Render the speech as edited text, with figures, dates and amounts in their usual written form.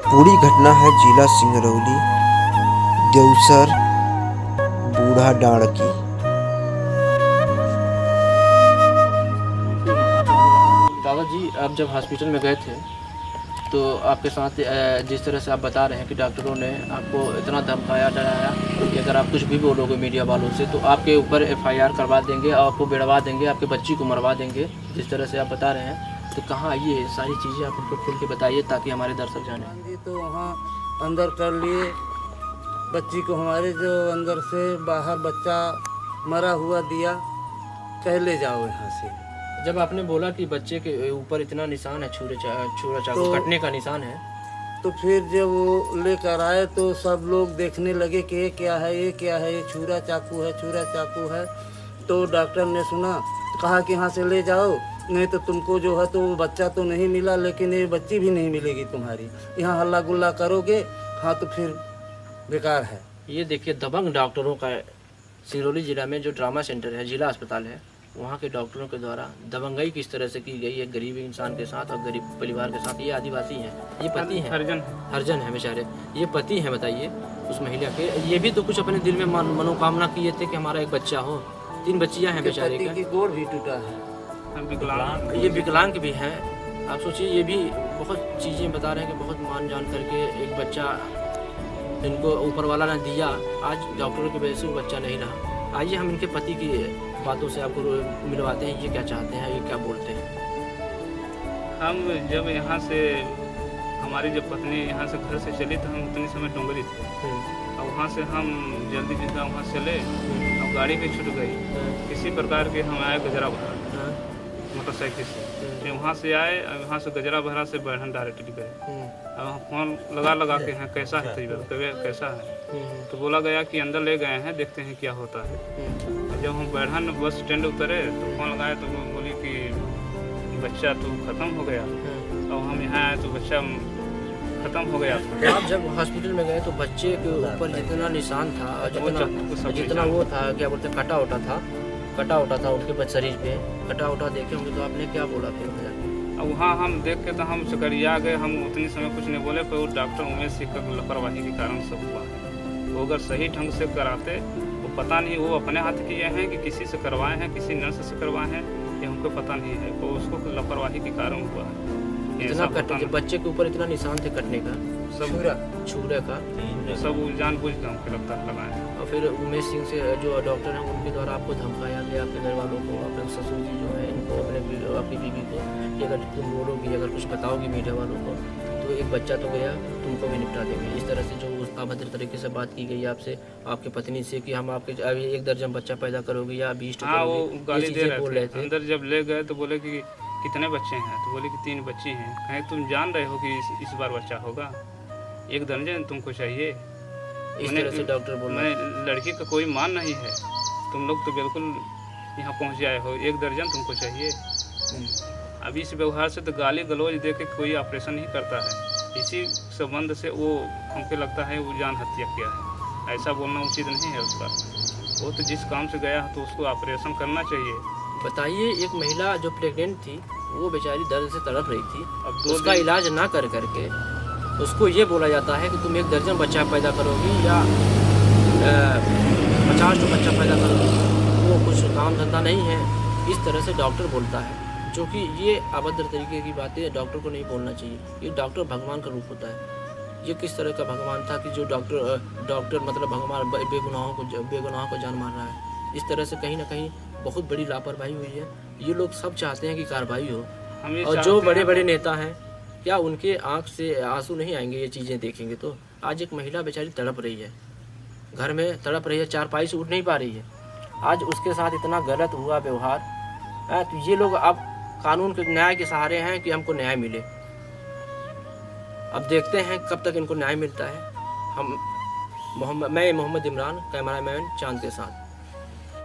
पूरी घटना है जिला सिंगरौली देवसर बूढ़ाडांड की। दादाजी, आप जब हॉस्पिटल में गए थे तो आपके साथ जिस तरह से आप बता रहे हैं कि डॉक्टरों ने आपको इतना धमकाया डराया कि अगर आप कुछ भी बोलोगे मीडिया वालों से तो आपके ऊपर FIR करवा देंगे, आपको बिड़वा देंगे, आपके बच्ची को मरवा देंगे, जिस तरह से आप बता रहे हैं, तो कहाँ आइए सारी चीज़ें आप उनको खुल के बताइए ताकि हमारे दर्शक जाने। जी तो वहाँ अंदर कर लिए बच्ची को, हमारे जो अंदर से बाहर बच्चा मरा हुआ दिया, कह ले जाओ यहाँ से। जब आपने बोला कि बच्चे के ऊपर इतना निशान है, छुरा चाकू तो कटने का निशान है, तो फिर जब वो लेकर आए तो सब लोग देखने लगे कि ये क्या है, ये क्या है, ये छुरा चाकू है, छुरा चाकू है। तो डॉक्टर ने सुना, कहा कि यहाँ से ले जाओ, नहीं तो तुमको जो है तो वो बच्चा तो नहीं मिला, लेकिन ये बच्ची भी नहीं मिलेगी तुम्हारी। यहाँ हल्ला गुल्ला करोगे हाँ तो फिर बेकार है। ये देखिए दबंग डॉक्टरों का सिंगरौली जिला में जो ट्रामा सेंटर है, जिला अस्पताल है, वहाँ के डॉक्टरों के द्वारा दबंगाई किस तरह से की गई है गरीब इंसान के साथ और गरीब परिवार के साथ। ये आदिवासी हैं, ये पति हैं, हरिजन है बेचारे, ये पति हैं। बताइए उस महिला के, ये भी तो कुछ अपने दिल में मनोकामना किए थे कि हमारा एक बच्चा हो। 3 बच्चियाँ हैं बेचारे पति की गोड़ भी टूटा है, ये विकलांग भी हैं। आप सोचिए, ये भी बहुत चीज़ें बता रहे हैं कि बहुत मान जान करके एक बच्चा इनको ऊपर वाला ने दिया, आज डॉक्टरों की वजह से वो बच्चा नहीं रहा। आइए हम इनके पति की बातों से आपको मिलवाते हैं, ये क्या चाहते हैं, ये क्या बोलते हैं। हम जब यहाँ से, हमारी जब पत्नी यहाँ से घर से चली तो हम उतनी समय डोंगरी थे, और वहाँ से हम जल्दी जल्दी वहाँ चले, अब गाड़ी भी छूट गई। किसी प्रकार के हम आए गजरा भरा मोटरसाइकिल से, फिर वहाँ से आए, वहाँ से गजरा भरा से बढ़न डायरेक्टली गए। अब हम फोन लगा के हैं कैसा है तबीयत, कैसा है, तो बोला गया कि अंदर ले गए हैं, देखते हैं क्या होता है। जब हम बढ़न बस स्टैंड उतरे तो फोन लगाए तो बोली कि बच्चा तो ख़त्म हो गया, और हम यहाँ आए तो बच्चा ख़त्म हो गया था। आप जब हॉस्पिटल में गए तो बच्चे के ऊपर जितना निशान था, जितना वो था, क्या बोलते हैं, कटा उठा था उनके शरीर पे, कटा उठा देखे होंगे तो आपने क्या बोला फिर? अब वहाँ हम देख के तो हम चकरिया गए, हम उतनी समय कुछ नहीं बोले, पर वो डॉक्टर उमेश सिंह का लापरवाही के कारण सब हुआ है। वो अगर सही ढंग से कराते, वो पता नहीं वो अपने हाथ किए हैं कि किसी से करवाए हैं, किसी नर्स से करवाए हैं, ये हमको पता नहीं है। वो उसको लापरवाही के कारण हुआ है। इतना कटने, बच्चे के ऊपर इतना निशान थे कटने का, सब छुरा का, सब जानबूझ के हमको लगता है लगाए। और फिर उमेश सिंह से जो डॉक्टर हैं उनके द्वारा आपको धमकाया गया, आपके घर वालों को, अपने ससुर जी जो है इनको, आपकी बीवी को, कि अगर तुम बोलोगी, अगर कुछ बताओगी मीडिया वालों को तो एक बच्चा तो गया, तुमको भी निपटा देंगे। इस तरह से जो अभद्र तरीके से बात की गई आपसे, आपके पत्नी से, कि हम आपके अभी 1 दर्जन बच्चा पैदा करोगे या 20 वो गाली दे रहे थे। अंदर जब ले गए तो बोले कि कितने बच्चे हैं, तो बोले कि 3 बच्चे हैं। कहें तुम जान रहे हो कि इस बार बच्चा होगा, 1 दर्जन तुमको चाहिए। इस तरह से डॉक्टर बोल रहे मैंने लड़की का कोई मान नहीं है, तुम लोग तो बिल्कुल यहाँ पहुँच जाए हो, 1 दर्जन तुमको चाहिए। अभी इस व्यवहार से तो गाली गलौज दे के कोई ऑपरेशन नहीं करता है। इसी संबंध से वो हमको लगता है वो जान हत्या किया है। ऐसा बोलना उचित नहीं है उसका। वो तो जिस काम से गया तो उसको ऑपरेशन करना चाहिए। बताइए, एक महिला जो प्रेग्नेंट थी वो बेचारी दर्द से तड़प रही थी, अब उसका इलाज ना कर करके उसको ये बोला जाता है कि तुम 1 दर्जन बच्चा पैदा करोगी या 50 बच्चा पैदा करोगी, वो कुछ काम धंधा नहीं है। इस तरह से डॉक्टर बोलता है, जो कि ये अभद्र तरीके की बातें डॉक्टर को नहीं बोलना चाहिए। ये डॉक्टर भगवान का रूप होता है। ये किस तरह का भगवान था कि जो डॉक्टर मतलब भगवान बेगुनाहों को जान मार रहा है। इस तरह से कहीं ना कहीं बहुत बड़ी लापरवाही हुई है। ये लोग सब चाहते हैं कि कार्रवाई हो, और जो बड़े बड़े नेता हैं, क्या उनके आंख से आंसू नहीं आएंगे ये चीज़ें देखेंगे तो? आज एक महिला बेचारी तड़प रही है, घर में तड़प रही है, चारपाई से उठ नहीं पा रही है, आज उसके साथ इतना गलत हुआ व्यवहार। तो ये लोग अब कानून के न्याय के सहारे हैं कि हमको न्याय मिले। अब देखते हैं कब तक इनको न्याय मिलता है। मैं मोहम्मद इमरान, कैमरामैन चांद के साथ।